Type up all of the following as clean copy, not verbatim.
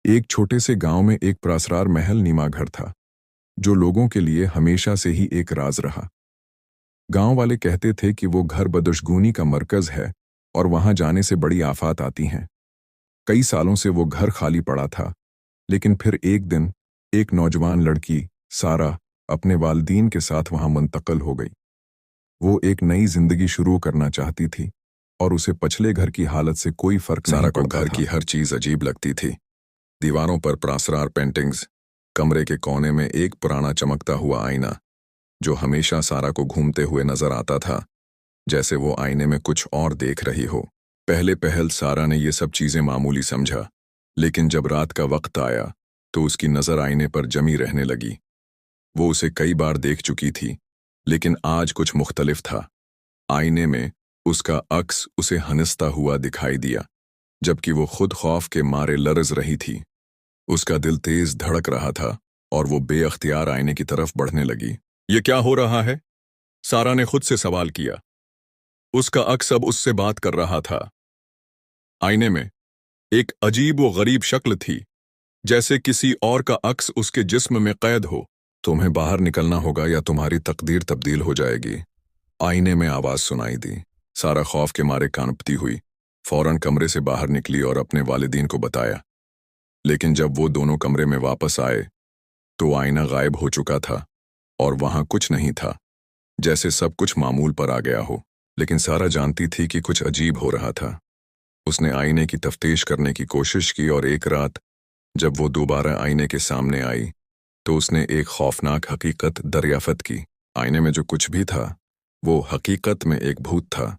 एक छोटे से गांव में एक प्रासरार महल नीमा घर था, जो लोगों के लिए हमेशा से ही एक राज रहा। गांव वाले कहते थे कि वो घर बदशगूनी का मरकज है और वहां जाने से बड़ी आफत आती हैं। कई सालों से वो घर खाली पड़ा था, लेकिन फिर एक दिन एक नौजवान लड़की सारा अपने वालिदैन के साथ वहां मुंतकिल हो गई। वो एक नई जिंदगी शुरू करना चाहती थी और उसे पिछले घर की हालत से कोई फर्क नहीं सारा को पड़ता घर था। की हर चीज अजीब लगती थी। दीवारों पर प्रासरार पेंटिंग्स, कमरे के कोने में एक पुराना चमकता हुआ आईना जो हमेशा सारा को घूमते हुए नजर आता था, जैसे वो आईने में कुछ और देख रही हो। पहले पहल सारा ने ये सब चीजें मामूली समझा, लेकिन जब रात का वक्त आया तो उसकी नजर आईने पर जमी रहने लगी। वो उसे कई बार देख चुकी थी, लेकिन आज कुछ मुख्तलिफ था। आईने में उसका अक्स उसे हंसता हुआ दिखाई दिया, जबकि वो खुद खौफ के मारे लरज रही थी। उसका दिल तेज धड़क रहा था और वो बेअख्तियार आईने की तरफ बढ़ने लगी। ये क्या हो रहा है? सारा ने खुद से सवाल किया। उसका अक्स अब उससे बात कर रहा था। आईने में एक अजीब व गरीब शक्ल थी, जैसे किसी और का अक्स उसके जिस्म में कैद हो। तुम्हें बाहर निकलना होगा या तुम्हारी तकदीर तब्दील हो जाएगी, आईने में आवाज सुनाई दी। सारा खौफ के मारे कांपती हुई फौरन कमरे से बाहर निकली और अपने वालिदीन को बताया। लेकिन जब वो दोनों कमरे में वापस आए तो आईना गायब हो चुका था और वहां कुछ नहीं था, जैसे सब कुछ मामूल पर आ गया हो। लेकिन सारा जानती थी कि कुछ अजीब हो रहा था। उसने आईने की तफ्तीश करने की कोशिश की और एक रात जब वो दोबारा आईने के सामने आई तो उसने एक खौफनाक हकीकत दरियाफत की। आईने में जो कुछ भी था वो हकीकत में एक भूत था,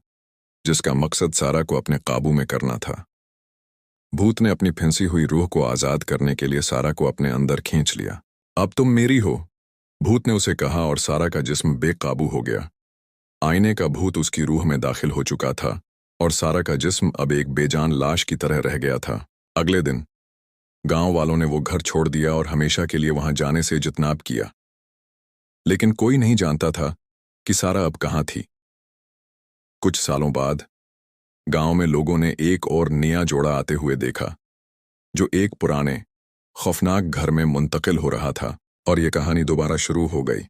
जिसका मकसद सारा को अपने काबू में करना था। भूत ने अपनी फिंसी हुई रूह को आजाद करने के लिए सारा को अपने अंदर खींच लिया। अब तुम मेरी हो, भूत ने उसे कहा और सारा का जिस्म बेकाबू हो गया। आईने का भूत उसकी रूह में दाखिल हो चुका था और सारा का जिस्म अब एक बेजान लाश की तरह रह गया था। अगले दिन गांव वालों ने वो घर छोड़ दिया और हमेशा के लिए वहां जाने से जितनाब किया। लेकिन कोई नहीं जानता था कि सारा अब कहाँ थी। कुछ सालों बाद गांव में लोगों ने एक और नया जोड़ा आते हुए देखा, जो एक पुराने खौफनाक घर में मुंतकिल हो रहा था, और ये कहानी दोबारा शुरू हो गई।